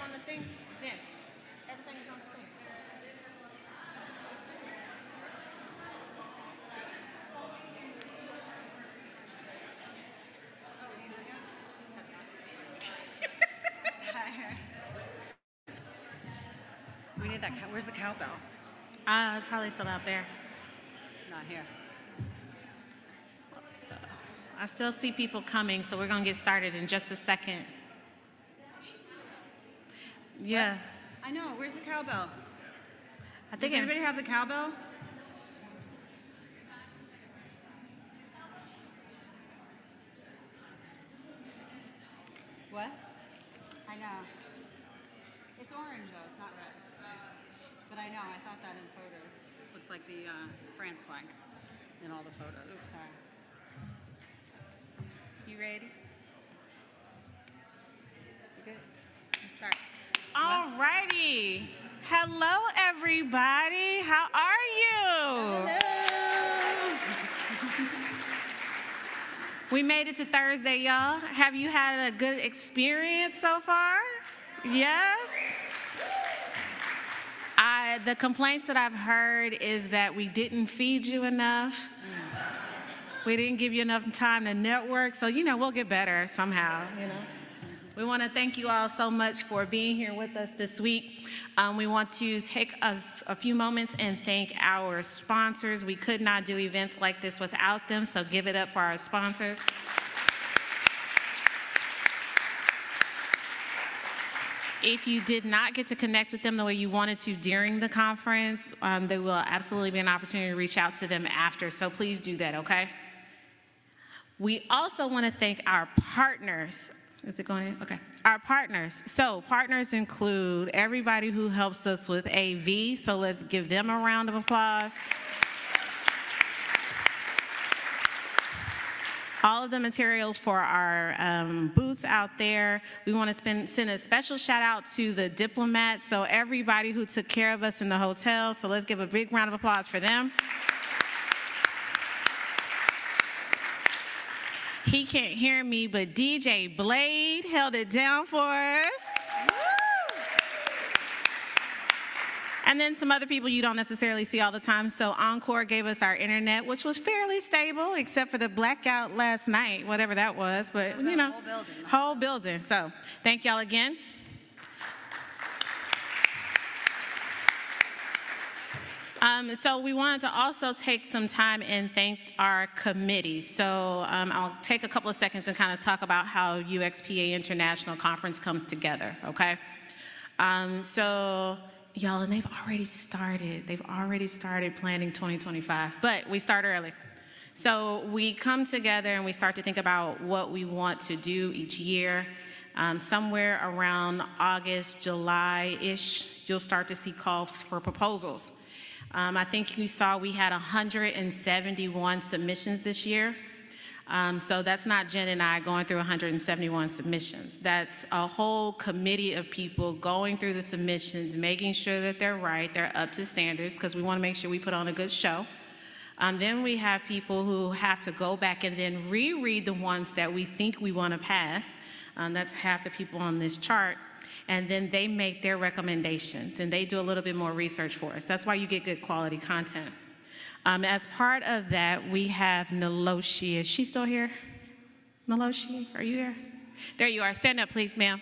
on the thing? Jen, everything is on the thing. We need that. Where's the cowbell? Probably still out there. Not here. I still see people coming, so we're going to get started in just a second. Yeah. What? I know. Where's the cowbell? I think Does anybody have the cowbell? What? I know. It's orange, though. It's not red. But I know. I thought that in photos. Looks like the France flag in all the photos. Oops, sorry. You ready? You good? Let's start. All righty. Hello, everybody. How are you? Hello. We made it to Thursday, y'all. Have you had a good experience so far? Yes? The complaints that I've heard is that we didn't feed you enough. We didn't give you enough time to network. So, we'll get better somehow, We want to thank you all so much for being here with us this week. We want to take us a few moments and thank our sponsors. We could not do events like this without them, so give it up for our sponsors. If you did not get to connect with them the way you wanted to during the conference, there will absolutely be an opportunity to reach out to them after, so please do that, okay? We also want to thank our partners. Is it going in? Okay. Our partners. So partners include everybody who helps us with AV, so let's give them a round of applause. All of the materials for our booths out there. We want to send a special shout out to the diplomats, so everybody who took care of us in the hotel, so let's give a big round of applause for them. He can't hear me, but DJ Blade held it down for us. And then some other people you don't necessarily see all the time. So Encore gave us our internet, which was fairly stable, except for the blackout last night, whatever that was. But, whole building. Whole building. So thank y'all again. So we wanted to also take some time and thank our committee. So I'll take a couple of seconds and kind of talk about how UXPA International Conference comes together, okay? So y'all, and they've already started planning 2025, but we start early. So we come together and we start to think about what we want to do each year. Somewhere around August, July-ish, you'll start to see calls for proposals. I think you saw we had 171 submissions this year. So that's not Jen and I going through 171 submissions. That's a whole committee of people going through the submissions, making sure that they're right, they're up to standards, because we want to make sure we put on a good show. Then we have people who have to go back and then reread the ones that we think we want to pass. That's half the people on this chart. And then they make their recommendations, and they do a little bit more research for us. That's why you get good quality content. As part of that, we have Naloshi. Is she still here? Naloshi, are you here? There you are. Stand up, please, ma'am.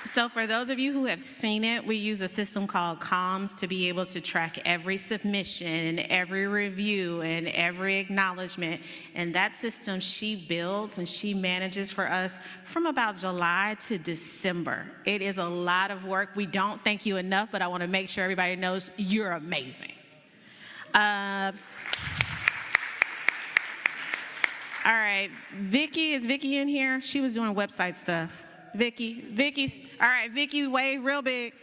So for those of you who have seen it, we use a system called COMS to be able to track every submission, every review, and every acknowledgement. And that system she builds and she manages for us from about July to December. It is a lot of work. We don't thank you enough, but I want to make sure everybody knows you're amazing. All right, Vicky, is Vicky in here? She was doing website stuff. Vicky's, all right, Vicky, wave real big.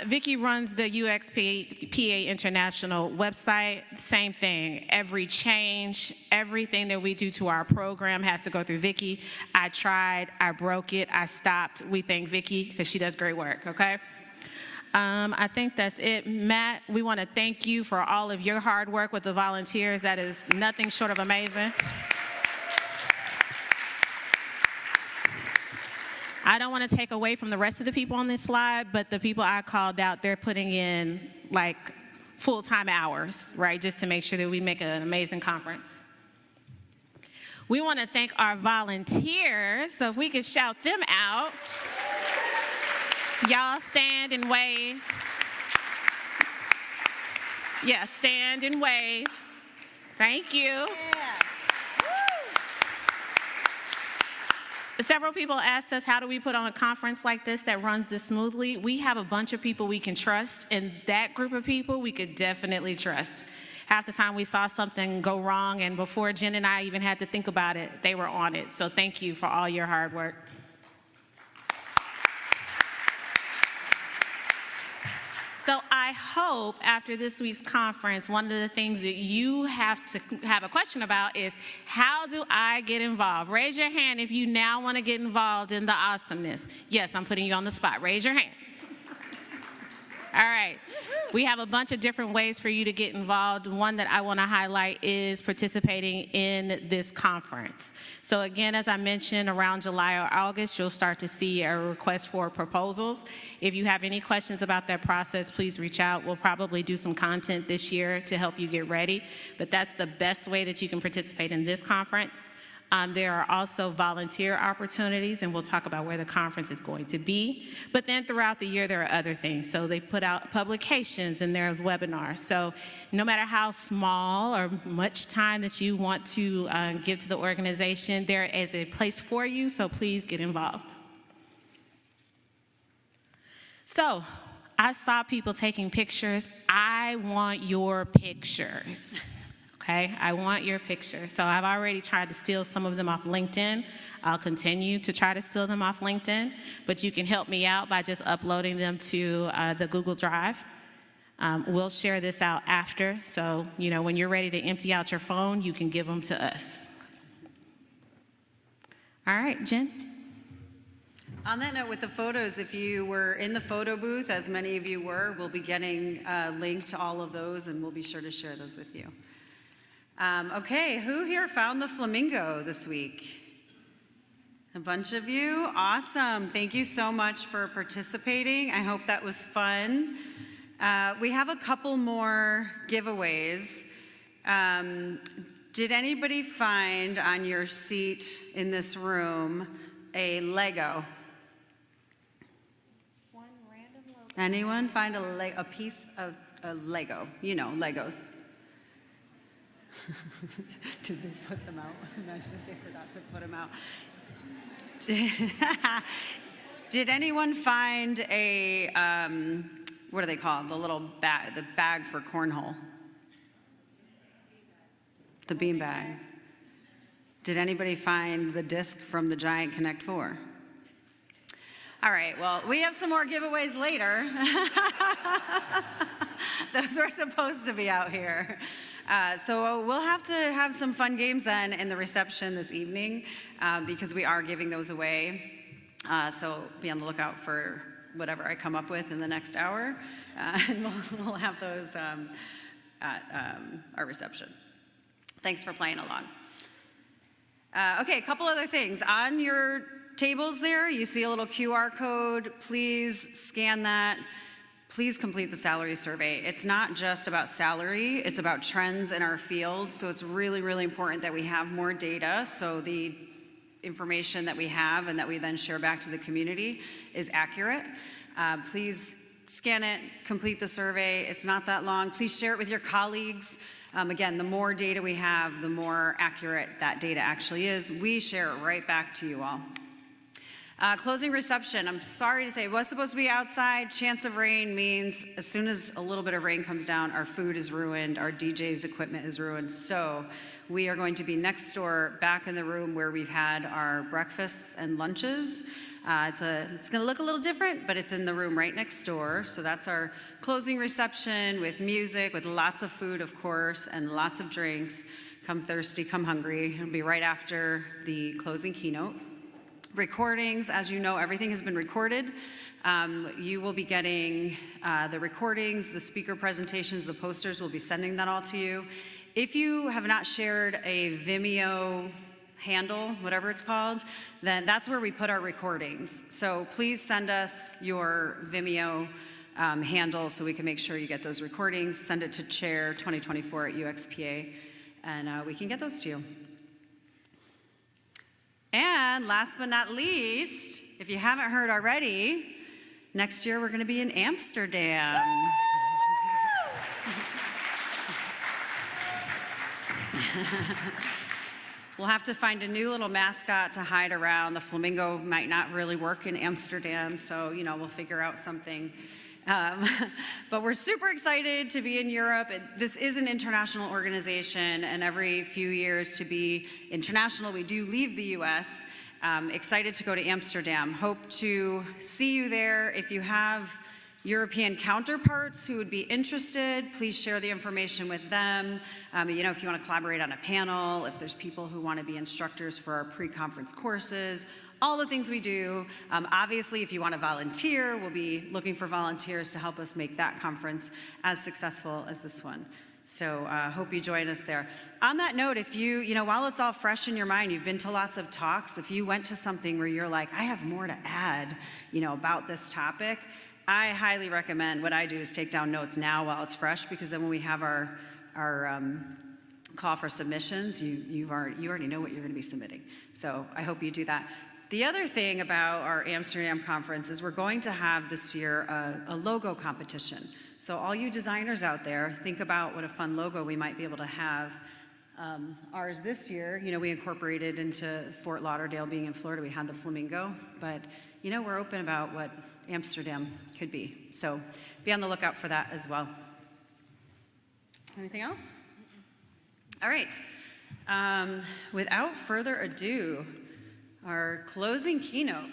Vicky runs the UXPA International website. Same thing. Every change, everything that we do to our program has to go through Vicky. I tried, I broke it, I stopped. We thank Vicky because she does great work, okay? I think that's it. Matt, we want to thank you for all of your hard work with the volunteers. That is nothing short of amazing. I don't want to take away from the rest of the people on this slide, but the people I called out, they're putting in like full-time hours, right, just to make sure that we make an amazing conference. We want to thank our volunteers, so if we could shout them out. Y'all stand and wave. Yeah, stand and wave. Thank you. Yeah. Several people asked us, how do we put on a conference like this that runs this smoothly? We have a bunch of people we can trust, and that group of people we could definitely trust. Half the time we saw something go wrong, and before Jen and I even had to think about it, they were on it. So thank you for all your hard work. So I hope after this week's conference, one of the things that you have to have a question about is, how do I get involved? Raise your hand if you now want to get involved in the awesomeness. Yes, I'm putting you on the spot. Raise your hand. All right. We have a bunch of different ways for you to get involved. One that I want to highlight is participating in this conference. So again, as I mentioned, around July or August, you'll start to see a request for proposals. If you have any questions about that process, please reach out. We'll probably do some content this year to help you get ready, but that's the best way that you can participate in this conference. There are also volunteer opportunities, and we'll talk about where the conference is going to be. But then throughout the year, there are other things. So they put out publications, and there's webinars. So no matter how small or much time that you want to give to the organization, there is a place for you, so please get involved. So I saw people taking pictures. I want your pictures. Okay, I want your picture. So I've already tried to steal some of them off LinkedIn. I'll continue to try to steal them off LinkedIn, but you can help me out by just uploading them to the Google Drive. We'll share this out after, so when you're ready to empty out your phone, you can give them to us. All right, Jen? On that note, with the photos, if you were in the photo booth, as many of you were, we'll be getting a link to all of those, and we'll be sure to share those with you. Okay, who here found the flamingo this week? A bunch of you? Awesome. Thank you so much for participating. I hope that was fun. We have a couple more giveaways. Did anybody find on your seat in this room a Lego? One random logo. Anyone find a piece of a Lego? You know, Legos. Did they put them out? Imagine if they forgot to put them out. Did anyone find a, what are they called? The little bag, the bag for cornhole? The bean bag. Did anybody find the disc from the Giant Connect 4? All right, well, we have some more giveaways later. Those were supposed to be out here. So we'll have to have some fun games then in the reception this evening because we are giving those away. So be on the lookout for whatever I come up with in the next hour, and we'll have those at our reception. Thanks for playing along. Okay, a couple other things. On your tables there, you see a little QR code. Please scan that. Please complete the salary survey. It's not just about salary, it's about trends in our field. So it's really, really important that we have more data so the information that we have and that we then share back to the community is accurate. Please scan it, complete the survey. It's not that long. Please share it with your colleagues. Again, the more data we have, the more accurate that data actually is. We share it right back to you all. Closing reception, I'm sorry to say, it was supposed to be outside. Chance of rain means as soon as a little bit of rain comes down, our food is ruined, our DJ's equipment is ruined. So we are going to be next door, back in the room where we've had our breakfasts and lunches. It's going to look a little different, but it's in the room right next door. So that's our closing reception with music, with lots of food, of course, and lots of drinks. Come thirsty, come hungry. It'll be right after the closing keynote. Recordings, as you know, everything has been recorded. You will be getting the recordings, the speaker presentations, the posters. We'll be sending that all to you. If you have not shared a Vimeo handle, whatever it's called, then that's where we put our recordings. So please send us your Vimeo handle so we can make sure you get those recordings. Send it to chair 2024 at UXPA, and we can get those to you. And last but not least, if you haven't heard already, next year we're going to be in Amsterdam. We'll have to find a new little mascot to hide around. The flamingo might not really work in Amsterdam, so, you know, we'll figure out something. But we're super excited to be in Europe. This is an international organization, and every few years to be international, we do leave the US. Excited to go to Amsterdam. Hope to see you there. If you have European counterparts who would be interested, please share the information with them. You know, if you want to collaborate on a panel, if there's people who want to be instructors for our pre-conference courses, all the things we do. Obviously, if you want to volunteer, we'll be looking for volunteers to help us make that conference as successful as this one. So hope you join us there. On that note, if you know, while it's all fresh in your mind, you've been to lots of talks, if you went to something where you're like, I have more to add, you know, about this topic, I highly recommend, what I do is take down notes now while it's fresh, because then when we have our call for submissions, you already know what you're going to be submitting. So I hope you do that. The other thing about our Amsterdam conference is we're going to have this year a logo competition. So all you designers out there, think about what a fun logo we might be able to have. Ours this year, you know, we incorporated into Fort Lauderdale being in Florida, we had the flamingo, but you know, we're open about what Amsterdam could be. So be on the lookout for that as well. Anything else? All right. Without further ado, our closing keynote.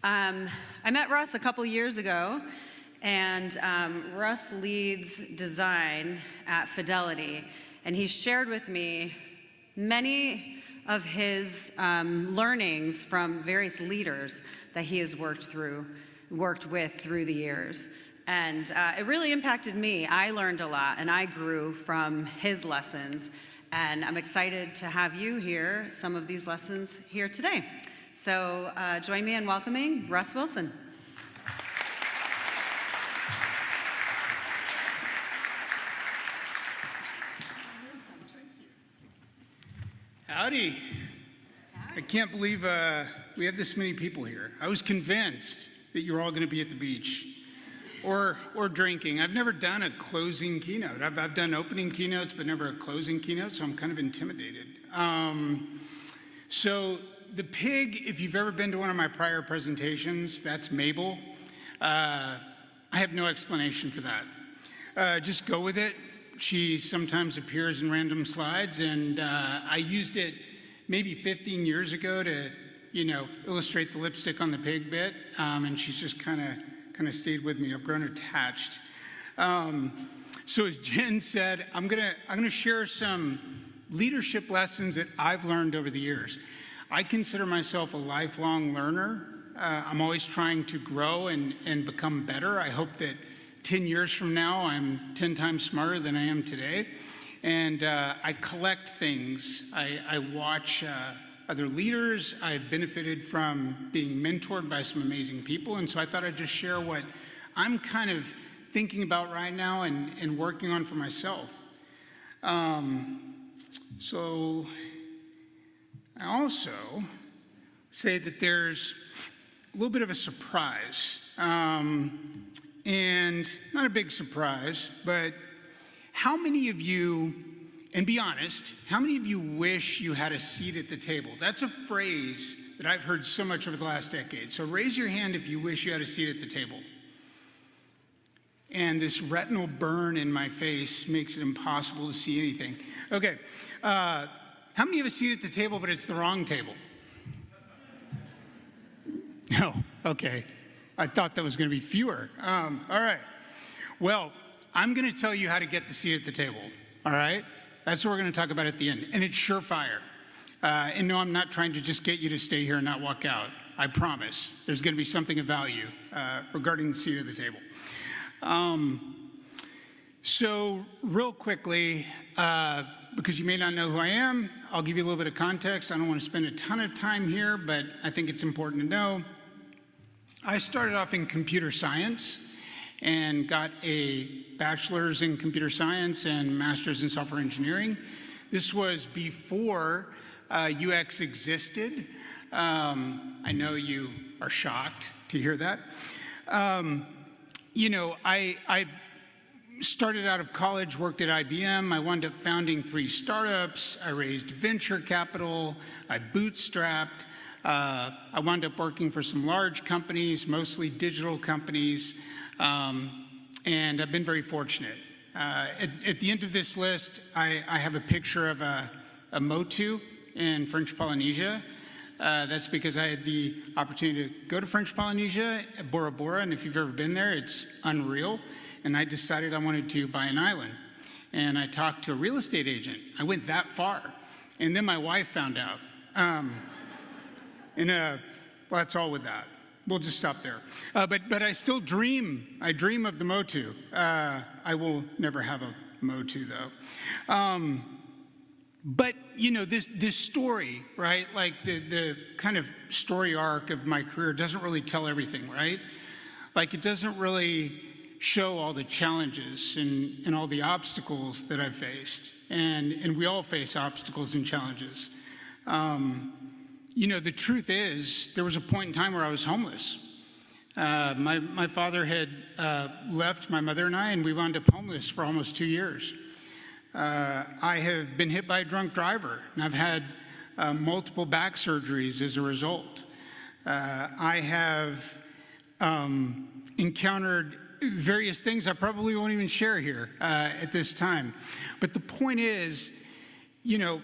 I met Russ a couple years ago, and Russ leads design at Fidelity, and he shared with me many of his learnings from various leaders that he has worked with through the years. And it really impacted me. I learned a lot, and I grew from his lessons. And I'm excited to have you hear some of these lessons here today. So join me in welcoming Russ Wilson. Howdy. I can't believe we have this many people here. I was convinced that you're all going to be at the beach or drinking. I've never done a closing keynote. I've done opening keynotes, but never a closing keynote, so I'm kind of intimidated. So the pig, if you've ever been to one of my prior presentations, that's Mabel. I have no explanation for that. Just go with it. She sometimes appears in random slides, and I used it maybe 15 years ago to, you know, illustrate the lipstick on the pig bit, and she's just kind of stayed with me. I've grown attached. So as Jen said, I'm gonna share some leadership lessons that I've learned over the years. I consider myself a lifelong learner. I'm always trying to grow and become better. I hope that 10 years from now, I'm 10 times smarter than I am today. And I collect things. I watch other leaders. I've benefited from being mentored by some amazing people. And so I thought I'd just share what I'm kind of thinking about right now and working on for myself. So I also say that there's a little bit of a surprise. And not a big surprise, but how many of you, and be honest, how many of you wish you had a seat at the table? That's a phrase that I've heard so much over the last decade. So raise your hand if you wish you had a seat at the table. And this retinal burn in my face makes it impossible to see anything. Okay, how many have a seat at the table, but it's the wrong table? No, okay. I thought that was going to be fewer. All right. Well, I'm going to tell you how to get the seat at the table. All right? That's what we're going to talk about at the end. And it's surefire. And no, I'm not trying to just get you to stay here and not walk out. I promise. There's going to be something of value regarding the seat at the table. So real quickly, because you may not know who I am, I'll give you a little bit of context. I don't want to spend a ton of time here, but I think it's important to know. I started off in computer science and got a bachelor's in computer science and master's in software engineering. This was before UX existed. I know you are shocked to hear that. You know, I started out of college, worked at IBM. I wound up founding 3 startups. I raised venture capital. I bootstrapped. I wound up working for some large companies, mostly digital companies, and I've been very fortunate. At the end of this list, I have a picture of a motu in French Polynesia. That's because I had the opportunity to go to French Polynesia, Bora Bora, and if you've ever been there, it's unreal. And I decided I wanted to buy an island. And I talked to a real estate agent. I went that far. And then my wife found out. Well, that's all with that. We'll just stop there. But I still dream. I dream of the motu. I will never have a motu, though. But, you know, this story, right, like the kind of story arc of my career doesn't really tell everything, right? Like, it doesn't really show all the challenges and all the obstacles that I've faced. And we all face obstacles and challenges. You know, the truth is, there was a point in time where I was homeless. My father had left my mother and I, and we wound up homeless for almost 2 years. I have been hit by a drunk driver, and I've had multiple back surgeries as a result. I have encountered various things I probably won't even share here at this time. But the point is, you know,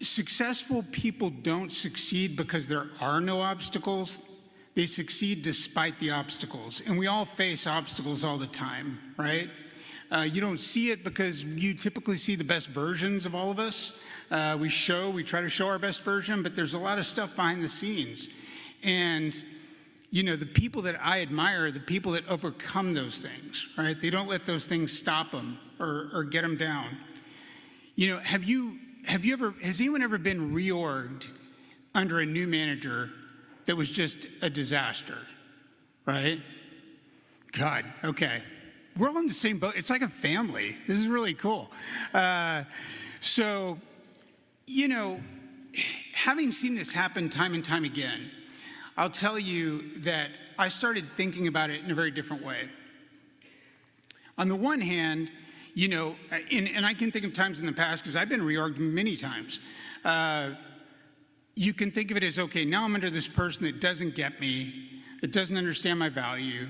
successful people don't succeed because there are no obstacles. They succeed despite the obstacles. And we all face obstacles all the time, right? You don't see it because you typically see the best versions of all of us. We try to show our best version, but there's a lot of stuff behind the scenes. And, you know, the people that I admire are the people that overcome those things, right? They don't let those things stop them or get them down. You know, has anyone ever been reorged under a new manager that was just a disaster, right? God, okay. We're all in the same boat. It's like a family. This is really cool. So, you know, having seen this happen time and time again, I'll tell you that I started thinking about it in a very different way. On the one hand, you know, and I can think of times in the past, because I've been reorged many times. You can think of it as, okay, now I'm under this person that doesn't get me, that doesn't understand my value,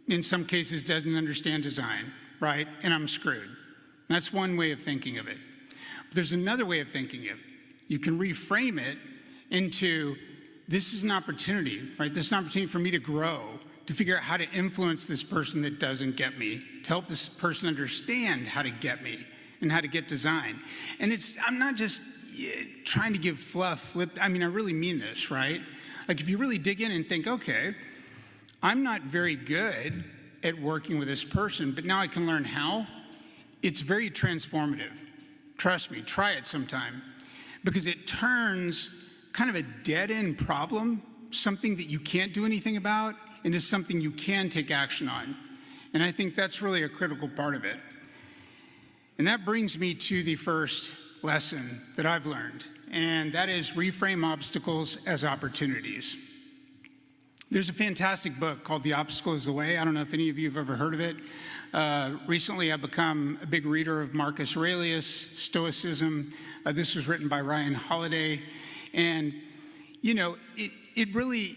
in some cases doesn't understand design, right? And I'm screwed. That's one way of thinking of it. But there's another way of thinking of it. You can reframe it into, this is an opportunity, right? This is an opportunity for me to grow, to figure out how to influence this person that doesn't get me, to help this person understand how to get me and how to get design. And I'm not just trying to give fluff, I mean, I really mean this, right? Like, if you really dig in and think, okay, I'm not very good at working with this person, but now I can learn how. It's very transformative. Trust me, try it sometime. Because it turns kind of a dead-end problem, something that you can't do anything about, into something you can take action on. And I think that's really a critical part of it. And that brings me to the first lesson that I've learned, and that is reframe obstacles as opportunities. There's a fantastic book called The Obstacle is the Way. I don't know if any of you have ever heard of it. Recently, I've become a big reader of Marcus Aurelius, Stoicism. This was written by Ryan Holiday. And, you know, it really,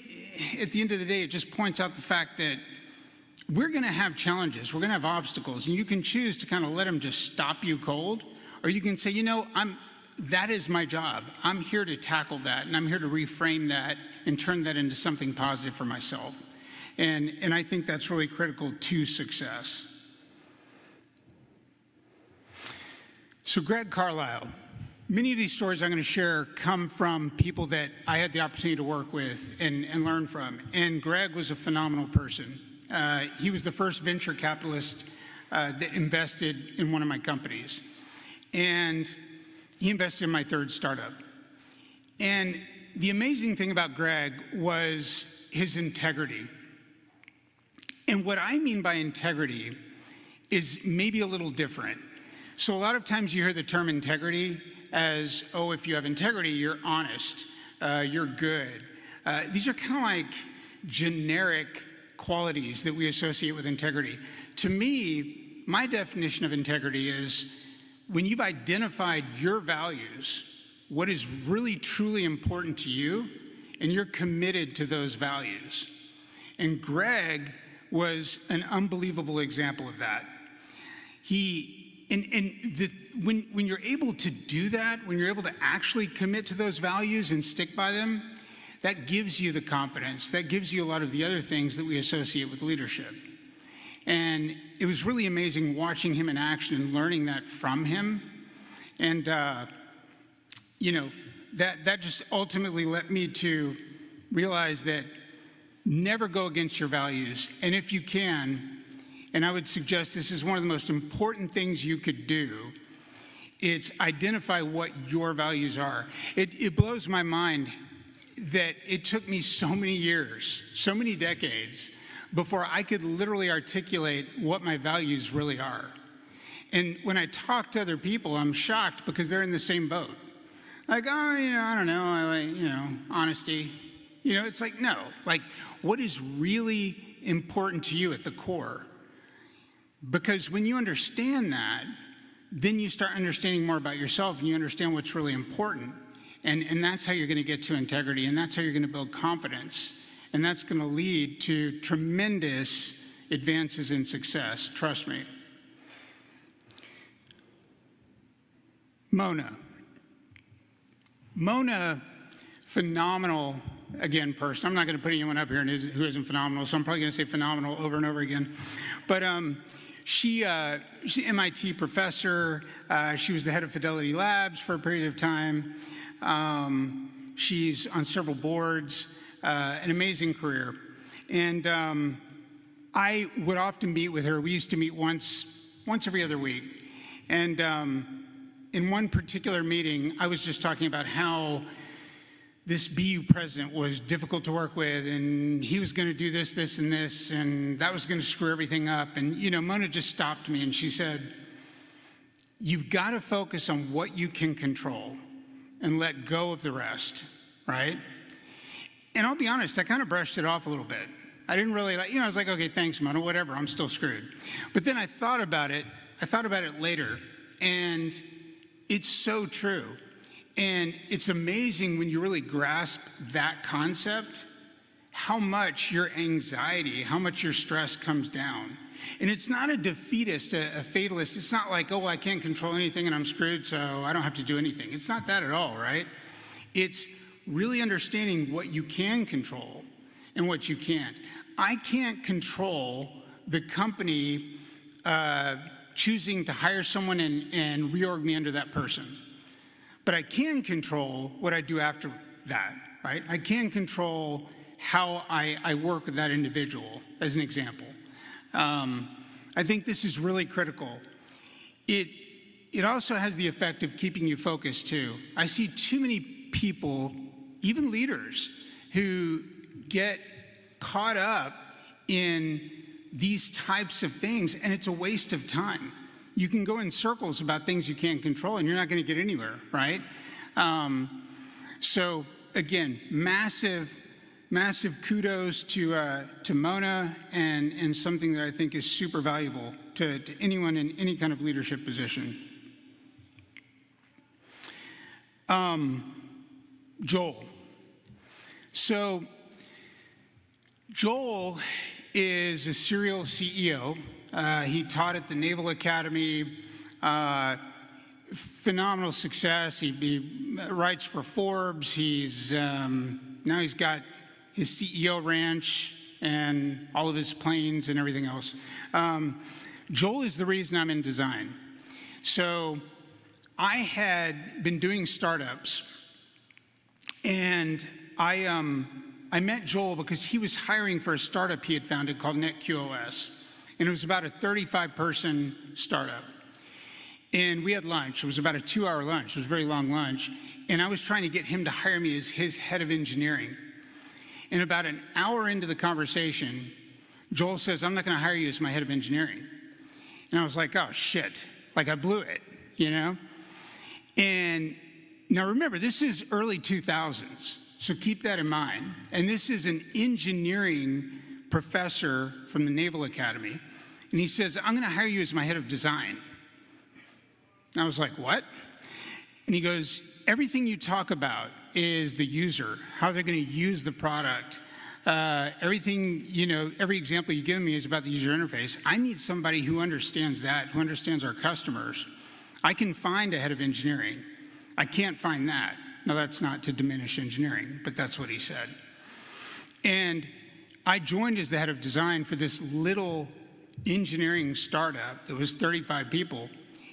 at the end of the day, it just points out the fact that we're going to have challenges. We're going to have obstacles. And you can choose to kind of let them just stop you cold. Or you can say, you know, that is my job. I'm here to tackle that. And I'm here to reframe that and turn that into something positive for myself. And I think that's really critical to success. So Greg Carlisle, Many of these stories I'm going to share come from people that I had the opportunity to work with and learn from. And Greg was a phenomenal person. He was the first venture capitalist that invested in one of my companies. And he invested in my third startup. And the amazing thing about Greg was his integrity. And what I mean by integrity is maybe a little different. So a lot of times you hear the term integrity as, oh, if you have integrity, you're honest, you're good. These are kind of like generic qualities that we associate with integrity. To me, my definition of integrity is when you've identified your values, what is really truly important to you, and you're committed to those values. And Greg was an unbelievable example of that. When you're able to do that, when you're able to actually commit to those values and stick by them, that gives you the confidence. That gives you a lot of the other things that we associate with leadership. And it was really amazing watching him in action and learning that from him. And, that just ultimately led me to realize that never go against your values. And if you can, and I would suggest this is one of the most important things you could do, it's identify what your values are. It blows my mind that it took me so many years, so many decades, before I could literally articulate what my values really are. And when I talk to other people, I'm shocked because they're in the same boat. Like, oh, I don't know, honesty. It's like, no, like, what is really important to you at the core? Because when you understand that, then you start understanding more about yourself and you understand what's really important. And that's how you're going to get to integrity, and that's how you're going to build confidence. And that's going to lead to tremendous advances in success, trust me. Mona, phenomenal, again, person. I'm not going to put anyone up here who isn't phenomenal, so I'm probably going to say phenomenal over and over again. But she's an MIT professor. She was the head of Fidelity Labs for a period of time. She's on several boards, an amazing career. And I would often meet with her. We used to meet once every other week. And in one particular meeting, I was just talking about how this BU president was difficult to work with, and he was going to do this, this, and this, and that was going to screw everything up. And, Mona just stopped me, and she said, you've got to focus on what you can control and let go of the rest, right? And I'll be honest, I kind of brushed it off a little bit. I didn't really I was like, okay, thanks, Mona, whatever, I'm still screwed. But then I thought about it later, and it's so true. And it's amazing when you really grasp that concept, how much your anxiety, how much your stress comes down. And it's not a defeatist, a fatalist. It's not like, oh, I can't control anything and I'm screwed, so I don't have to do anything. It's not that at all, right? It's really understanding what you can control and what you can't. I can't control the company choosing to hire someone and reorg me under that person. But I can control what I do after that, right? I can control how I work with that individual, as an example. I think this is really critical. It also has the effect of keeping you focused, too. I see too many people, even leaders, who get caught up in these types of things, and it's a waste of time. You can go in circles about things you can't control, and you're not going to get anywhere, right? So again, massive kudos to Mona, and something that I think is super valuable to anyone in any kind of leadership position. Joel. So Joel is a serial CEO. He taught at the Naval Academy, phenomenal success. He writes for Forbes. Now he's got his CEO ranch and all of his planes and everything else. Joel is the reason I'm in design. So I had been doing startups, and I met Joel because he was hiring for a startup he had founded called NetQoS, and it was about a 35-person startup. And we had lunch. It was about a 2-hour lunch. It was a very long lunch. And I was trying to get him to hire me as his head of engineering. And about an hour into the conversation, Joel says, I'm not going to hire you as my head of engineering. And I was like, oh, shit. Like, I blew it, you know? And now remember, this is early 2000s, so keep that in mind. And this is an engineering professor from the Naval Academy. And he says, I'm going to hire you as my head of design. I was like, what? And he goes, everything you talk about is the user, how they're going to use the product. Everything, you know, every example you give me is about the user interface. I need somebody who understands that, who understands our customers. I can find a head of engineering. I can't find that. Now, that's not to diminish engineering, but that's what he said. And I joined as the head of design for this little engineering startup that was 35 people.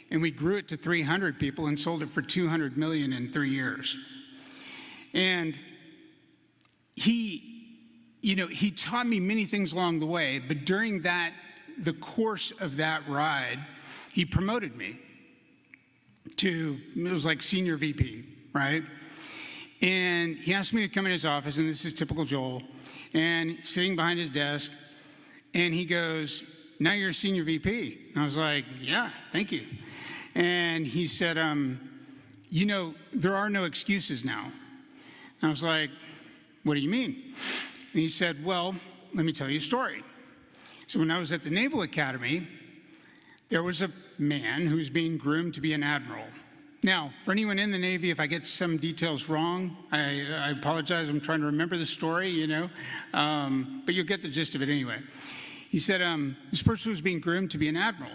And we grew it to 300 people and sold it for $200 million in 3 years. And he taught me many things along the way, but during the course of that ride, he promoted me to, it was like senior VP, right? And he asked me to come in his office, and this is typical Joel, and sitting behind his desk, and he goes, now you're a senior VP. And I was like, yeah, thank you. And he said, you know, there are no excuses now. And I was like, what do you mean? And he said, well, let me tell you a story. So when I was at the Naval Academy, there was a man who was being groomed to be an admiral. Now, for anyone in the Navy, if I get some details wrong, I apologize. I'm trying to remember the story, you know, but you'll get the gist of it anyway. He said this person was being groomed to be an admiral.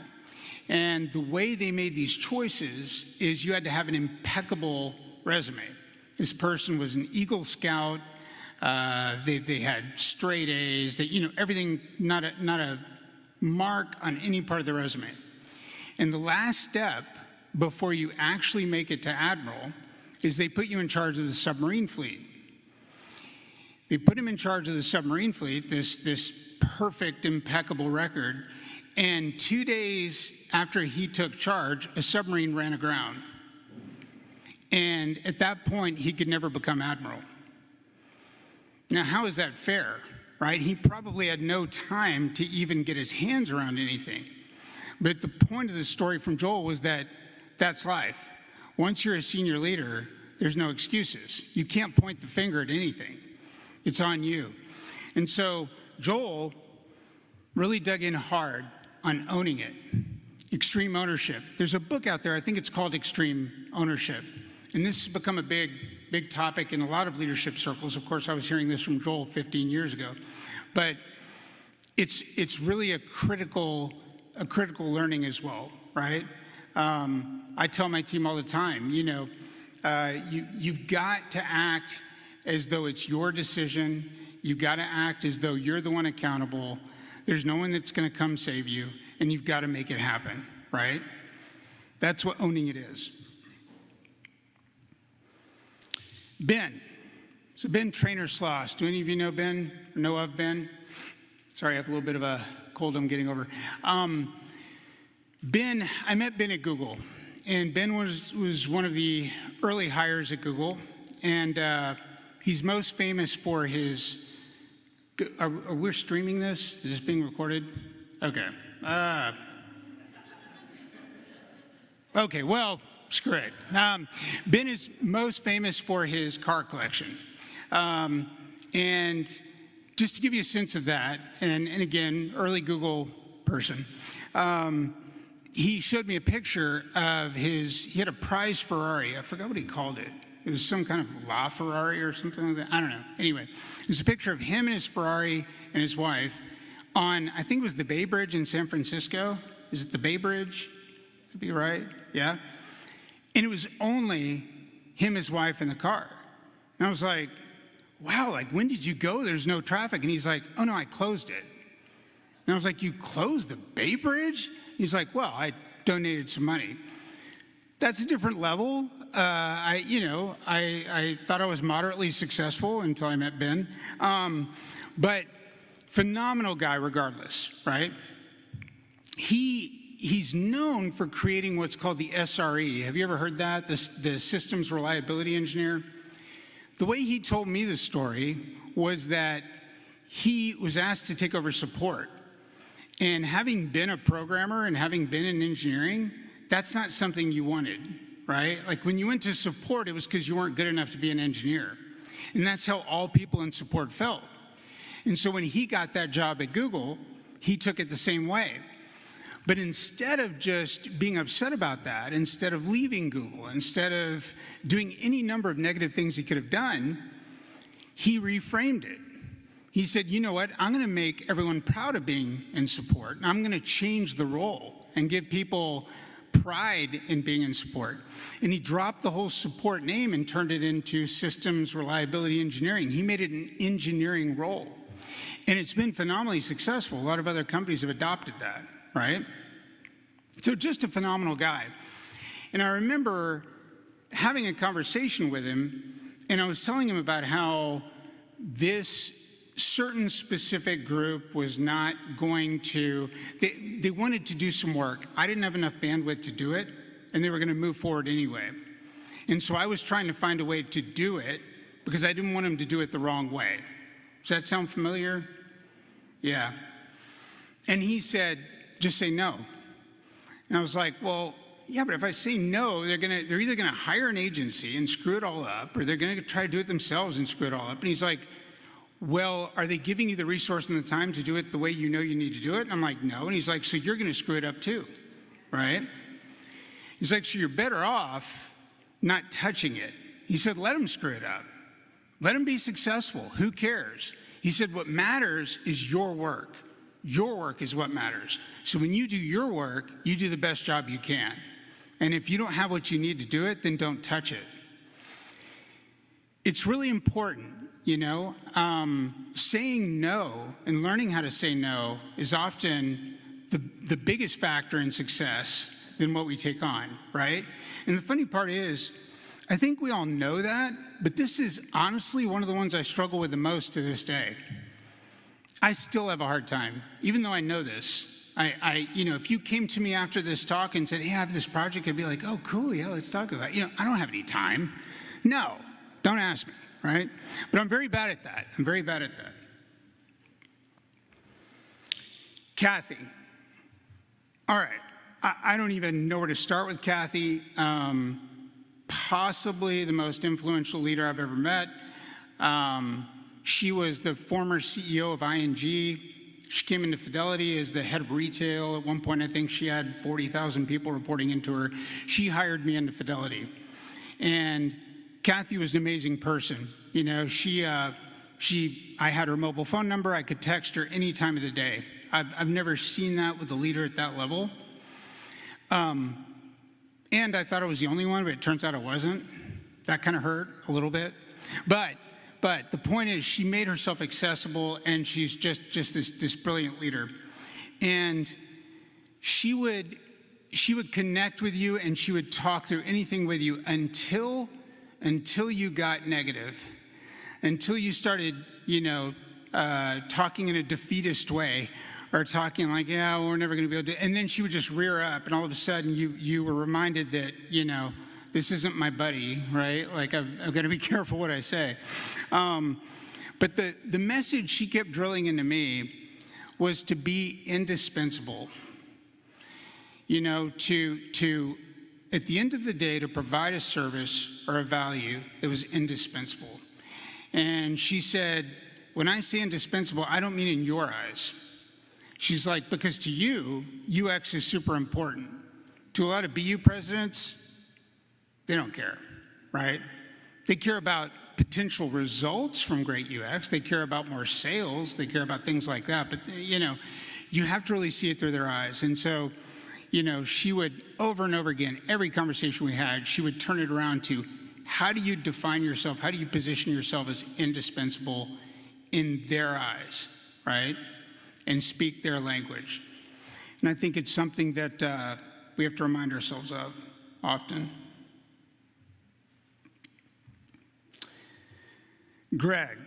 And the way they made these choices is you had to have an impeccable resume. This person was an Eagle Scout. They had straight A's. Everything, not a mark on any part of the resume. And the last step before you actually make it to admiral is they put you in charge of the submarine fleet. They put him in charge of the submarine fleet, this perfect, impeccable record. And 2 days after he took charge, a submarine ran aground. And at that point, he could never become admiral. Now, how is that fair, right? He probably had no time to even get his hands around anything. But the point of the story from Joel was that that's life. Once you're a senior leader, there's no excuses. You can't point the finger at anything. It's on you. And so Joel really dug in hard on owning it. Extreme ownership. There's a book out there, I think it's called Extreme Ownership. And this has become a big topic in a lot of leadership circles. Of course, I was hearing this from Joel 15 years ago. But it's really a critical learning as well, right? I tell my team all the time, you've got to act as though it's your decision. You've got to act as though you're the one accountable. There's no one that's going to come save you, and you've got to make it happen, right? That's what owning it is. Ben. So Ben Trainer-Sloss. Do any of you know Ben? Or know of Ben? Sorry, I have a little bit of a cold I'm getting over. I met Ben at Google, and Ben was one of the early hires at Google, and he's most famous for his, are we streaming this? Is this being recorded? Okay. Okay, well, screw it. Ben is most famous for his car collection. And just to give you a sense of that, and again, early Google person, he showed me a picture of he had a prize Ferrari. I forgot what he called it. It was some kind of La Ferrari or something like that. I don't know. Anyway, it was a picture of him and his Ferrari and his wife on, I think it was the Bay Bridge in San Francisco. Is it the Bay Bridge? That'd be right. Yeah. And it was only him, his wife, and the car. And I was like, wow, like, when did you go? There's no traffic. And he's like, oh, no, I closed it. And I was like, you closed the Bay Bridge? He's like, well, I donated some money. that's a different level. I thought I was moderately successful until I met Ben. But phenomenal guy regardless, right? He's known for creating what's called the SRE. Have you ever heard that? The Systems Reliability Engineer? The way he told me the story was that he was asked to take over support. And having been a programmer and having been in engineering, that's not something you wanted, right? Like when you went to support, it was because you weren't good enough to be an engineer. And that's how all people in support felt. And so when he got that job at Google, he took it the same way. But instead of just being upset about that, instead of leaving Google, instead of doing any number of negative things he could have done, he reframed it. He said, you know what, I'm going to make everyone proud of being in support. And I'm going to change the role and give people pride in being in support. And he dropped the whole support name and turned it into Systems Reliability Engineering. He made it an engineering role. And it's been phenomenally successful. A lot of other companies have adopted that, right? So just a phenomenal guy. And I remember having a conversation with him, and I was telling him about how this certain specific group was not going to, they wanted to do some work. I didn't have enough bandwidth to do it, and they were going to move forward anyway. And so I was trying to find a way to do it because I didn't want them to do it the wrong way. Does that sound familiar? Yeah. And he said, just say no. And I was like, well, yeah, but if I say no, they're either going to hire an agency and screw it all up, or they're going to try to do it themselves and screw it all up. And he's like, well, are they giving you the resource and the time to do it the way you know you need to do it? And I'm like, no. And he's like, so you're going to screw it up too, right? He's like, so you're better off not touching it. He said, let them screw it up. Let them be successful. Who cares? He said, what matters is your work. Your work is what matters. So when you do your work, you do the best job you can. And if you don't have what you need to do it, then don't touch it. It's really important. You know, saying no and learning how to say no is often the biggest factor in success than what we take on, right? And the funny part is, I think we all know that, but this is honestly one of the ones I struggle with the most to this day. I still have a hard time, even though I know this. If you came to me after this talk and said, hey, I have this project, I'd be like, oh, cool, yeah, let's talk about it. I don't have any time. No, don't ask me. Right? But I'm very bad at that. I'm very bad at that. Kathy. All right. I don't even know where to start with Kathy. Possibly the most influential leader I've ever met. She was the former CEO of ING. She came into Fidelity as the head of retail. At one point, I think she had 40,000 people reporting into her. She hired me into Fidelity. And Kathy was an amazing person. You know, I had her mobile phone number. I could text her any time of the day. I've never seen that with a leader at that level. And I thought I was the only one, but it turns out I wasn't. That kind of hurt a little bit. But the point is, she made herself accessible, and she's just this brilliant leader. And she would connect with you, and she would talk through anything with you until you got negative, until you started, talking in a defeatist way, or talking like, yeah, well, we're never going to be able to, and then she would just rear up, and all of a sudden you were reminded that, this isn't my buddy, right? Like, I've got to be careful what I say. But the message she kept drilling into me was to be indispensable, to at the end of the day, to provide a service or a value that was indispensable. And she said, when I say indispensable, I don't mean in your eyes. She's like, because to you, UX is super important. To a lot of BU presidents, they don't care, right? They care about potential results from great UX. They care about more sales. They care about things like that. But, you have to really see it through their eyes. And so, she would, over and over again, every conversation we had, she would turn it around to, how do you define yourself? How do you position yourself as indispensable in their eyes, right? And speak their language. And I think it's something that we have to remind ourselves of. often. Greg.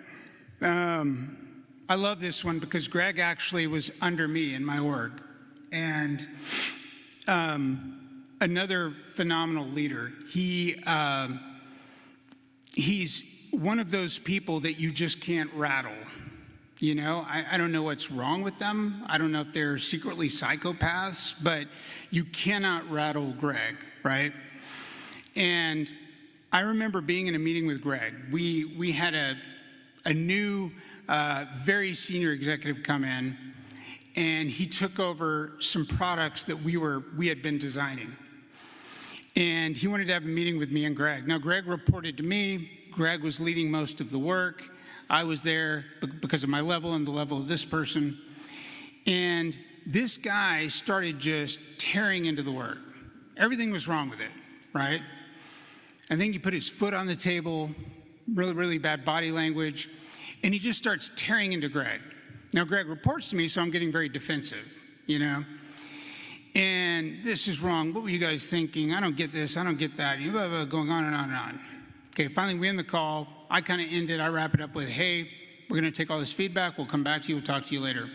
I love this one because Greg actually was under me in my org. And another phenomenal leader. He's one of those people that you just can't rattle. You know, I don't know what's wrong with them. I don't know if they're secretly psychopaths, but you cannot rattle Greg, right? And I remember being in a meeting with Greg. We had a new, very senior executive come in, and he took over some products that we had been designing. And he wanted to have a meeting with me and Greg. Now, Greg reported to me. Greg was leading most of the work. I was there because of my level and the level of this person. And this guy started just tearing into the work. Everything was wrong with it, right? I think he put his foot on the table, really, really bad body language, and he just starts tearing into Greg. Now, Greg reports to me, so I'm getting very defensive, you know? And this is wrong. What were you guys thinking? I don't get this. I don't get that. Blah, blah, going on and on and on. Okay, finally we end the call. I kind of end it. I wrap it up with, hey, we're going to take all this feedback. We'll come back to you. We'll talk to you later.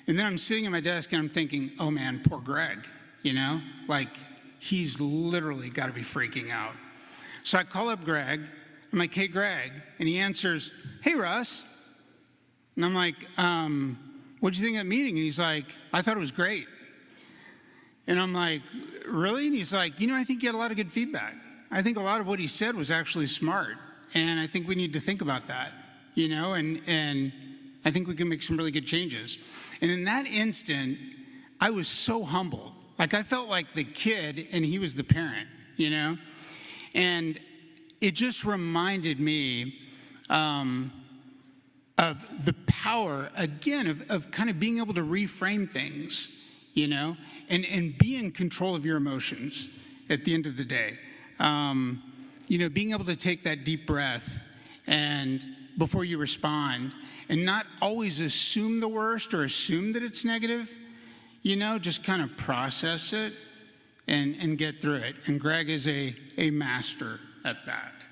And then I'm sitting at my desk and I'm thinking, oh man, poor Greg, you know? Like, he's literally got to be freaking out. So I call up Greg. I'm like, hey, Greg. And he answers, hey, Russ. And I'm like, what'd you think of that meeting? And he's like, I thought it was great. And I'm like, really? And he's like, you know, I think you had a lot of good feedback. I think a lot of what he said was actually smart. And I think we need to think about that, you know, and I think we can make some really good changes. And in that instant, I was so humbled. Like, I felt like the kid and he was the parent, you know? And it just reminded me of the power, again, of kind of being able to reframe things, you know, and be in control of your emotions at the end of the day. You know, being able to take that deep breath and before you respond and not always assume the worst or assume that it's negative, you know, just kind of process it and get through it. And Greg is a master at that.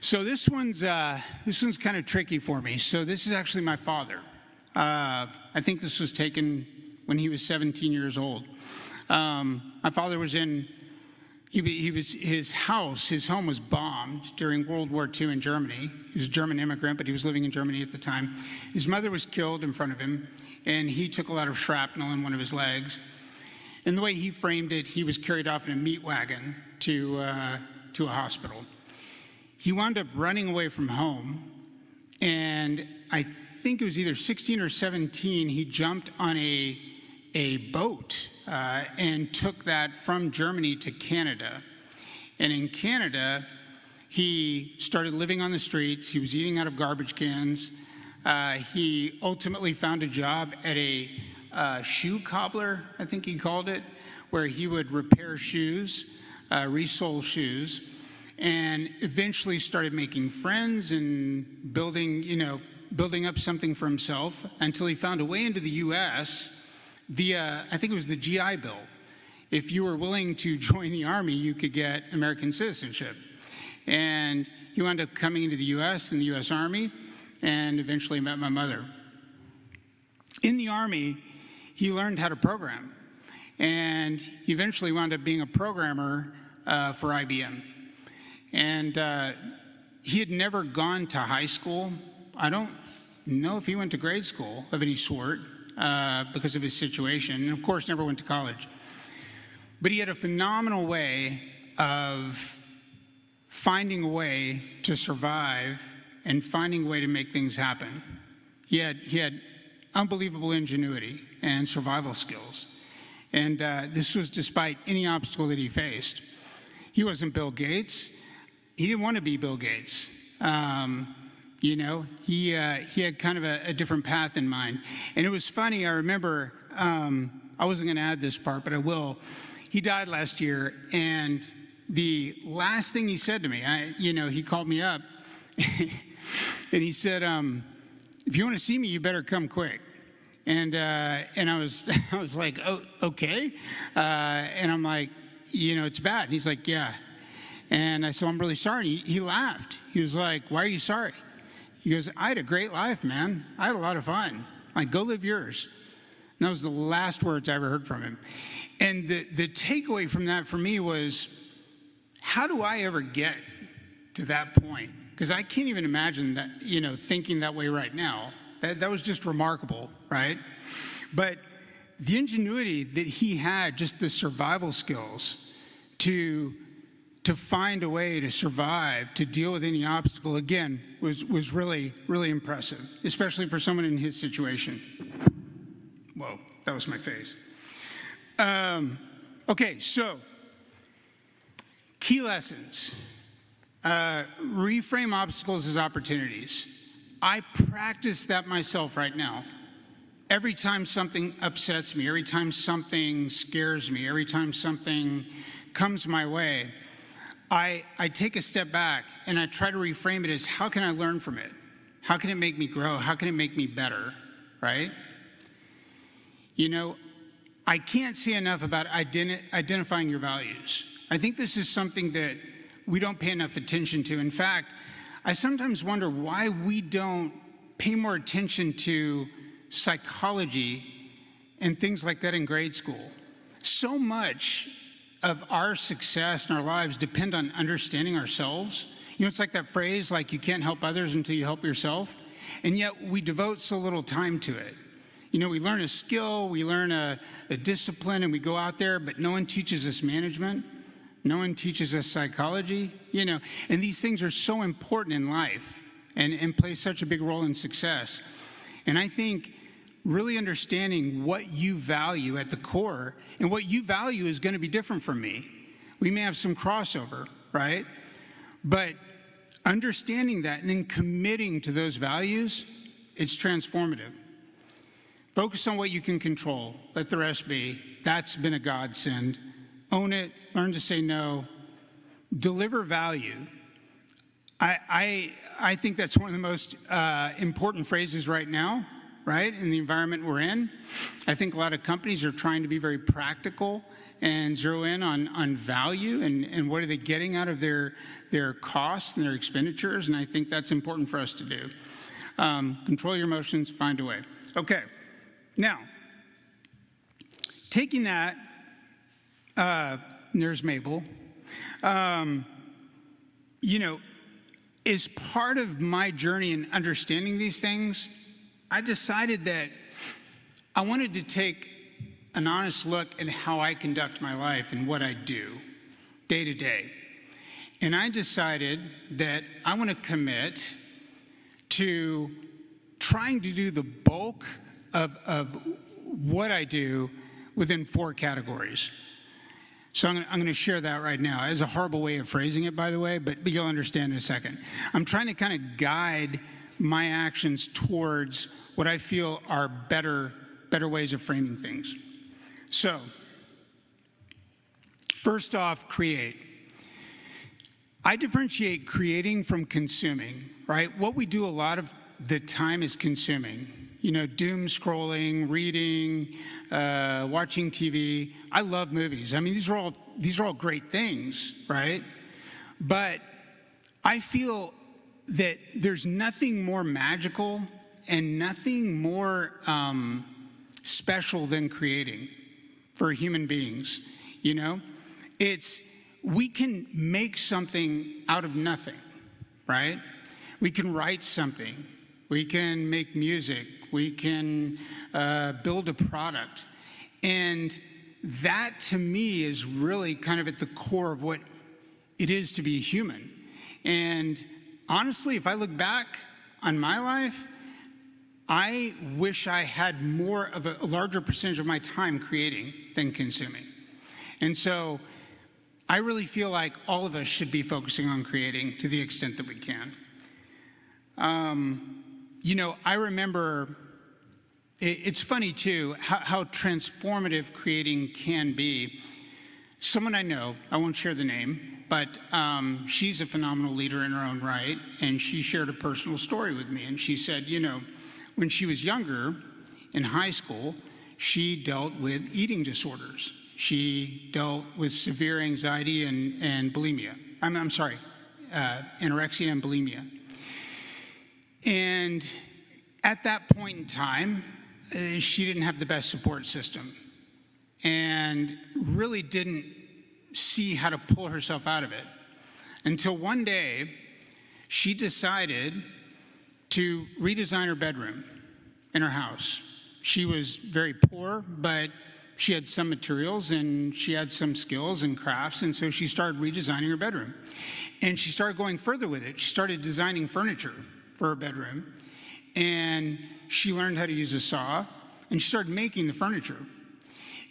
So this one's kind of tricky for me. So this is actually my father. I think this was taken when he was 17 years old. My father was his home was bombed during World War II in Germany. He was a German immigrant, but he was living in Germany at the time. His mother was killed in front of him, and he took a lot of shrapnel in one of his legs. And the way he framed it, he was carried off in a meat wagon to a hospital. He wound up running away from home, and I think it was either 16 or 17, he jumped on a boat and took that from Germany to Canada. And in Canada, he started living on the streets. He was eating out of garbage cans. He ultimately found a job at a shoe cobbler, I think he called it, where he would repair shoes, resole shoes, and eventually started making friends and building up something for himself until he found a way into the U.S. via, I think it was the GI Bill. If you were willing to join the Army, you could get American citizenship. And he wound up coming into the U.S. in the U.S. Army and eventually met my mother. In the Army, he learned how to program. And he eventually wound up being a programmer for IBM. And he had never gone to high school. I don't know if he went to grade school of any sort because of his situation. And of course, never went to college. But he had a phenomenal way of finding a way to survive and finding a way to make things happen. He had unbelievable ingenuity and survival skills. And this was despite any obstacle that he faced. He wasn't Bill Gates. He didn't want to be Bill Gates. He had kind of a different path in mind. And it was funny, I remember, I wasn't going to add this part, but I will. He died last year, and the last thing he said to me, he called me up, and he said, if you want to see me, you better come quick. And I was I was like, oh, okay. And I'm like, it's bad. And he's like, yeah. And I said, I'm really sorry. He laughed. He was like, why are you sorry? He goes, I had a great life, man. I had a lot of fun. Like, go live yours. And that was the last words I ever heard from him. And the takeaway from that for me was, how do I ever get to that point? Because I can't even imagine that, thinking that way right now. That was just remarkable, right? But the ingenuity that he had, just the survival skills to find a way to survive, to deal with any obstacle, again, was really, really impressive, especially for someone in his situation. Whoa, that was my face. Okay, so key lessons. Reframe obstacles as opportunities. I practice that myself right now. Every time something upsets me, every time something scares me, every time something comes my way, I take a step back and I try to reframe it as, how can I learn from it? How can it make me grow? How can it make me better, right? I can't say enough about identifying your values. I think this is something that we don't pay enough attention to. In fact, I sometimes wonder why we don't pay more attention to psychology and things like that in grade school. So much of our success in our lives depend on understanding ourselves. It's like that phrase, like, you can't help others until you help yourself. And yet we devote so little time to it. We learn a skill, we learn a discipline, and we go out there, but no one teaches us management. No one teaches us psychology, and these things are so important in life and play such a big role in success. And I think really understanding what you value at the core, and what you value is going to be different from me. We may have some crossover, right? But understanding that and then committing to those values, it's transformative. Focus on what you can control. Let the rest be. That's been a godsend. Own it, learn to say no, deliver value. I think that's one of the most important phrases right now, right, in the environment we're in. I think a lot of companies are trying to be very practical and zero in on value and what are they getting out of their costs and their expenditures, and I think that's important for us to do. Control your emotions, find a way. Okay, now, taking that, there's Mabel. As part of my journey in understanding these things, I decided that I wanted to take an honest look at how I conduct my life and what I do day to day. And I decided that I want to commit to trying to do the bulk of what I do within 4 categories. So I'm going to share that right now. It's a horrible way of phrasing it, by the way, but you'll understand in a second. I'm trying to kind of guide my actions towards what I feel are better ways of framing things. So, first off, create. I differentiate creating from consuming, right? What we do a lot of the time is consuming. Doom scrolling, reading, watching TV. I love movies. I mean, these are all great things, right? But I feel that there's nothing more magical and nothing more special than creating for human beings. We can make something out of nothing, right? We can write something. We can make music. We can build a product. And that, to me, is really kind of at the core of what it is to be a human. And honestly, if I look back on my life, I wish I had more of a larger percentage of my time creating than consuming. And so I really feel like all of us should be focusing on creating to the extent that we can. I remember, it's funny too, how transformative creating can be. Someone I know, I won't share the name, but she's a phenomenal leader in her own right, and she shared a personal story with me. And she said, when she was younger in high school, she dealt with eating disorders. She dealt with severe anxiety and bulimia. I'm sorry, anorexia and bulimia. And at that point in time, she didn't have the best support system and really didn't see how to pull herself out of it until one day she decided to redesign her bedroom in her house. She was very poor, but she had some materials and she had some skills and crafts, and so she started redesigning her bedroom. And she started going further with it. She started designing furniture for her bedroom, and she learned how to use a saw, and she started making the furniture.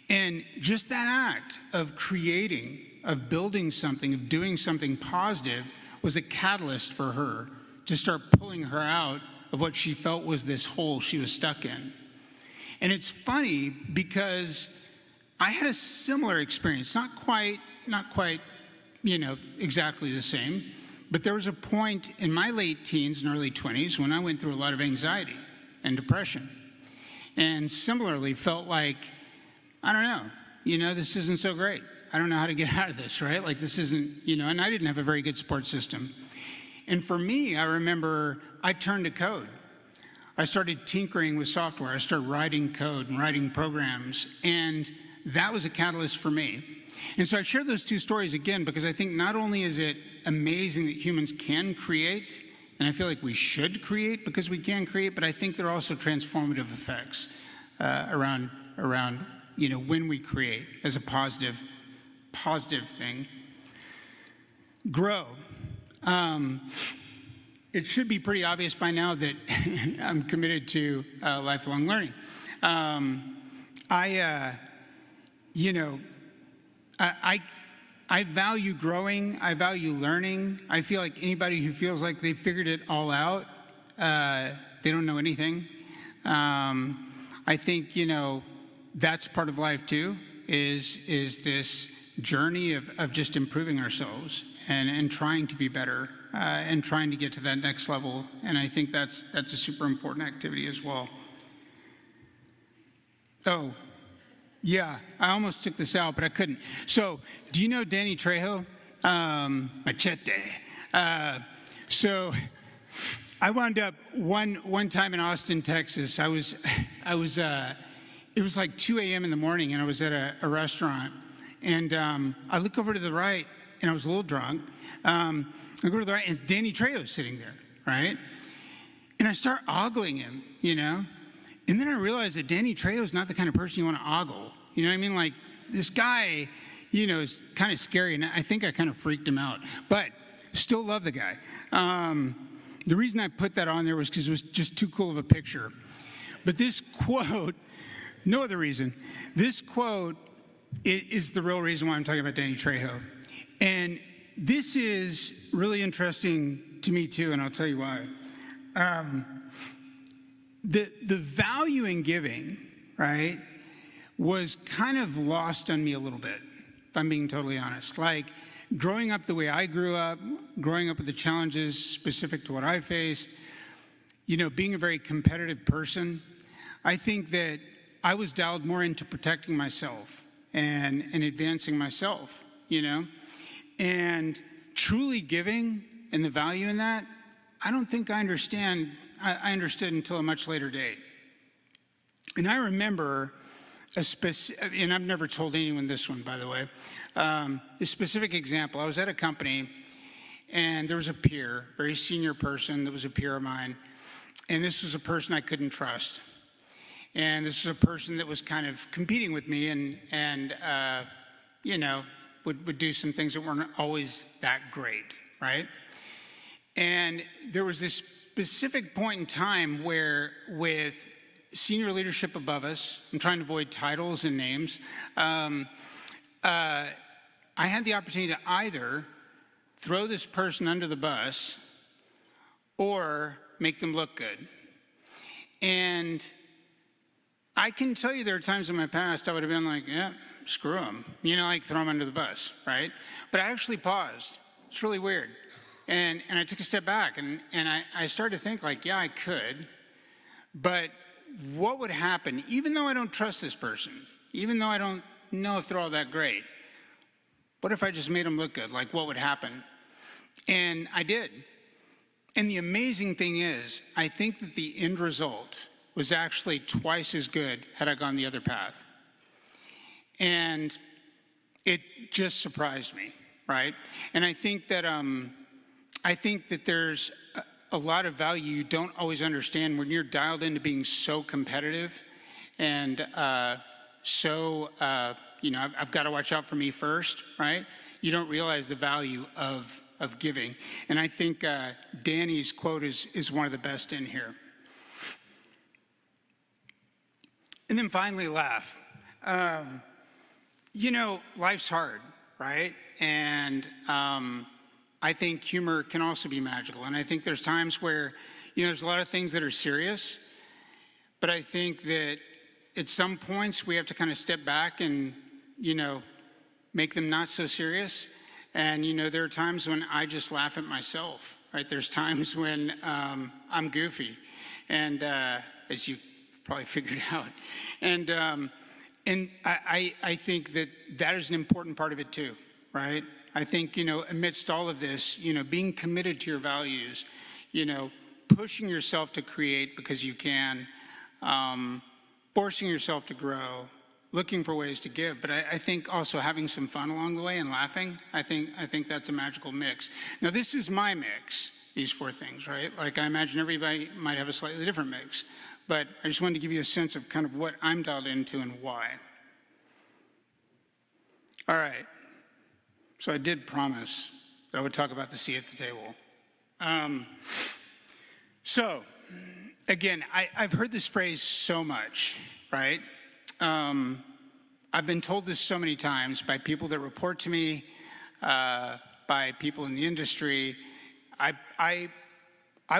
And just that act of creating, of building something, of doing something positive was a catalyst for her to start pulling her out of what she felt was this hole she was stuck in. And it's funny because I had a similar experience, not quite, exactly the same, but there was a point in my late teens and early 20s when I went through a lot of anxiety and depression. And similarly felt like, I don't know, this isn't so great. I don't know how to get out of this, right? Like this isn't, and I didn't have a very good support system. And for me, I remember I turned to code. I started tinkering with software. I started writing code and writing programs, and that was a catalyst for me. And so I share those two stories again because I think not only is it amazing that humans can create, and I feel like we should create because we can create, but I think there are also transformative effects around when we create as a positive thing. Grow. It should be pretty obvious by now that I'm committed to lifelong learning. I value growing. I value learning. I feel like anybody who feels like they figured it all out, they don't know anything. I think, that's part of life too, is this journey of just improving ourselves and trying to be better and trying to get to that next level. And I think that's a super important activity as well. Oh, yeah, I almost took this out, but I couldn't. So, do you know Danny Trejo? Machete. So, I wound up one time in Austin, Texas. It was like 2 a.m. in the morning, and I was at a restaurant, and I look over to the right, and I was a little drunk. I go to the right, and it's Danny Trejo sitting there, right? And I start ogling him, And then I realized that Danny Trejo is not the kind of person you want to ogle. You know what I mean? Like, this guy, is kind of scary, and I think I kind of freaked him out. But still love the guy. The reason I put that on there was because it was just too cool of a picture. But this quote, no other reason, this quote is the real reason why I'm talking about Danny Trejo. And this is really interesting to me, too, and I'll tell you why. The value in giving, right, was kind of lost on me a little bit, if I'm being totally honest. Like, growing up the way I grew up, growing up with the challenges specific to what I faced, being a very competitive person, I think that I was dialed more into protecting myself and advancing myself, And truly giving and the value in that, I don't think I understood until a much later date. And I remember and I've never told anyone this one, by the way, a specific example. I was at a company, and there was a peer, very senior person that was a peer of mine, and this was a person I couldn't trust. And this was a person that was kind of competing with me and would do some things that weren't always that great, right? And there was this specific point in time where, with senior leadership above us, I'm trying to avoid titles and names, I had the opportunity to either throw this person under the bus or make them look good. And I can tell you there are times in my past I would have been like, yeah, screw them, like throw them under the bus, right? But I actually paused. It's really weird. And I took a step back and I started to think like, yeah, I could. But what would happen, even though I don't trust this person, even though I don't know if they're all that great, what if I just made them look good? Like, what would happen? And I did. And the amazing thing is, I think that the end result was actually twice as good had I gone the other path. And it just surprised me, right? And I think that there's a lot of value you don't always understand when you're dialed into being so competitive and I've got to watch out for me first, right? You don't realize the value of giving. And I think Danny's quote is one of the best in here. And then finally, laugh. Life's hard, right? And I think humor can also be magical. And I think there's times where, there's a lot of things that are serious, but I think that at some points we have to kind of step back and, make them not so serious. And, there are times when I just laugh at myself, right? There's times when I'm goofy, and as you probably figured out. And I think that is an important part of it too, right? I think, amidst all of this, being committed to your values, pushing yourself to create because you can, forcing yourself to grow, looking for ways to give, but I think also having some fun along the way and laughing, I think that's a magical mix. Now, this is my mix, these four things, right? Like, I imagine everybody might have a slightly different mix, but I just wanted to give you a sense of kind of what I'm dialed into and why. All right, so I did promise that I would talk about the seat at the table. So, again, I've heard this phrase so much, right? I've been told this so many times by people that report to me, by people in the industry. I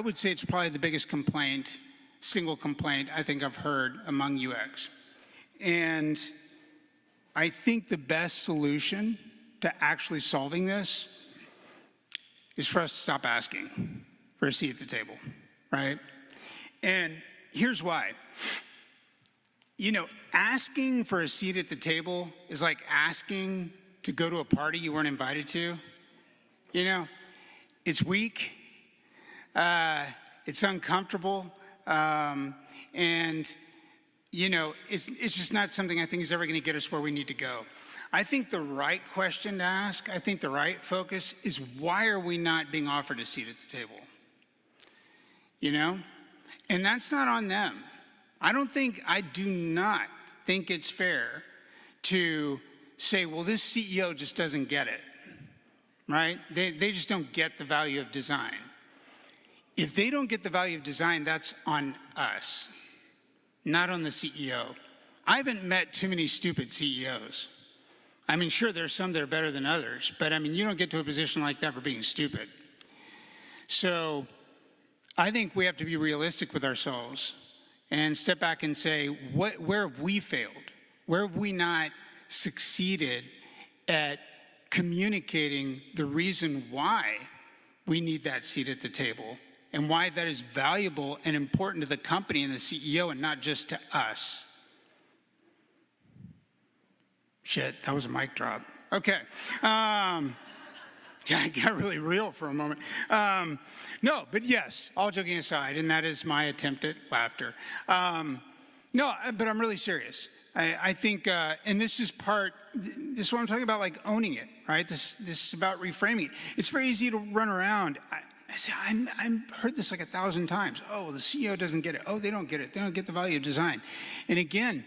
would say it's probably the biggest single complaint I think I've heard among UX. And I think the best solution to actually solving this is for us to stop asking for a seat at the table, right? And here's why. Asking for a seat at the table is like asking to go to a party you weren't invited to. It's weak, it's uncomfortable, and it's just not something I think is ever going to get us where we need to go. I think the right question to ask, I think the right focus is, why are we not being offered a seat at the table? And that's not on them. I do not think it's fair to say, well, this CEO just doesn't get it, right? They just don't get the value of design. If they don't get the value of design, that's on us, not on the CEO. I haven't met too many stupid CEOs. Sure, there's some that are better than others, but you don't get to a position like that for being stupid. So I think we have to be realistic with ourselves and step back and say, where have we failed? Where have we not succeeded at communicating the reason why we need that seat at the table and why that is valuable and important to the company and the CEO and not just to us? Shit, that was a mic drop. Okay. Yeah, I got really real for a moment. No, but yes, all joking aside, and that is my attempt at laughter. No, but I'm really serious. I think, and this is what I'm talking about, like owning it, right? This is about reframing it. It's very easy to run around. I've heard this like 1,000 times. Oh, well, the CEO doesn't get it. Oh, they don't get it. They don't get the value of design. And again,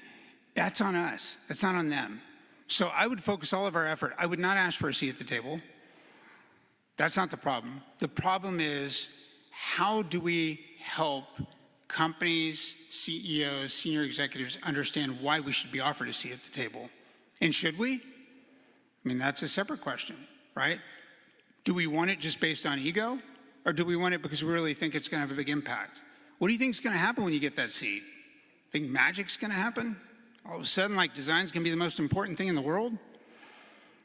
that's on us. That's not on them. So I would focus all of our effort. I would not ask for a seat at the table. That's not the problem. The problem is, how do we help companies, CEOs, senior executives understand why we should be offered a seat at the table? And should we? That's a separate question, right? Do we want it just based on ego? Or do we want it because we really think it's going to have a big impact? What do you think is going to happen when you get that seat? Think magic's going to happen? All of a sudden, design's going to be the most important thing in the world?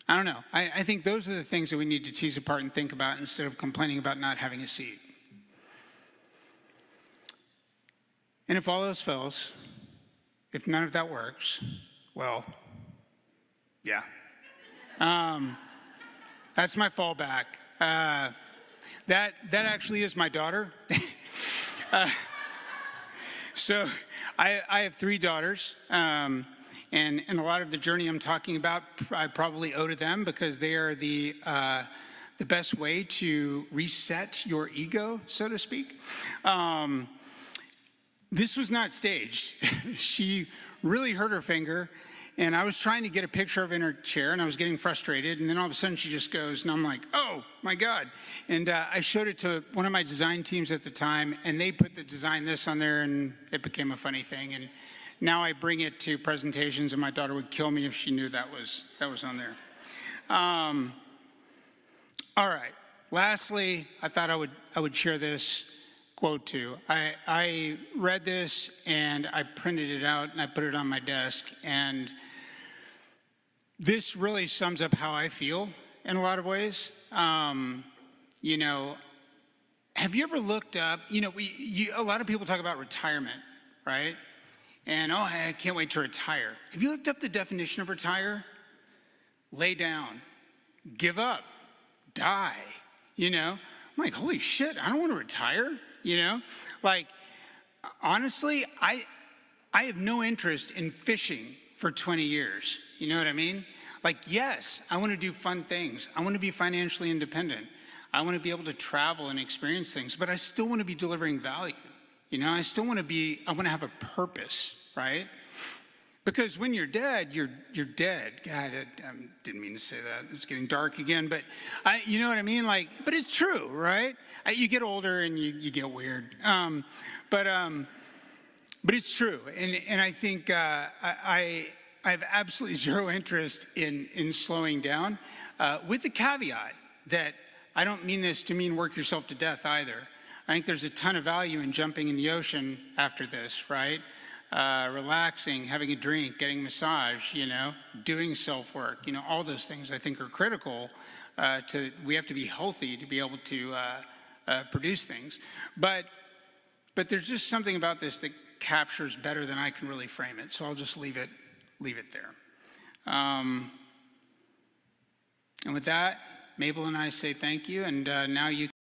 I don't know. I think those are the things that we need to tease apart and think about instead of complaining about not having a seat. And if all else fails, if none of that works, well, yeah. That's my fallback. That actually is my daughter. So I have 3 daughters, and a lot of the journey I'm talking about, I probably owe to them because they are the best way to reset your ego, so to speak. This was not staged. She really hurt her finger, and I was trying to get a picture of her in her chair, and I was getting frustrated, and then all of a sudden she just goes, and I'm like, oh my God. And I showed it to one of my design teams at the time, and they put the design this on there, and it became a funny thing. And now I bring it to presentations, and my daughter would kill me if she knew that was on there. All right. Lastly, I thought I would share this quote too. I read this and I printed it out and I put it on my desk, and this really sums up how I feel in a lot of ways. You know, have you ever looked up, you know, a lot of people talk about retirement, right? And, oh, I can't wait to retire. Have you looked up the definition of retire? Lay down, give up, die, you know? I'm like, holy shit, I don't want to retire, you know? Like, honestly, I have no interest in fishing for 20 years. You know what I mean? Like, yes, I want to do fun things. I want to be financially independent. I want to be able to travel and experience things, but I still want to be delivering value. You know, I still want to I want to have a purpose, right? Because when you're dead, you're dead. God, I didn't mean to say that. It's getting dark again, but you know what I mean? Like, but it's true, right? You get older and you get weird. But it's true. And I think I have absolutely zero interest in slowing down, with the caveat that I don't mean this to mean work yourself to death either. I think there's a ton of value in jumping in the ocean after this, right? Relaxing, having a drink, getting a massage, you know, doing self-work, you know, all those things I think are critical. We have to be healthy to be able to produce things. But there's just something about this that captures better than I can really frame it. So I'll just leave it there. And with that, Mabel and I say thank you, and now you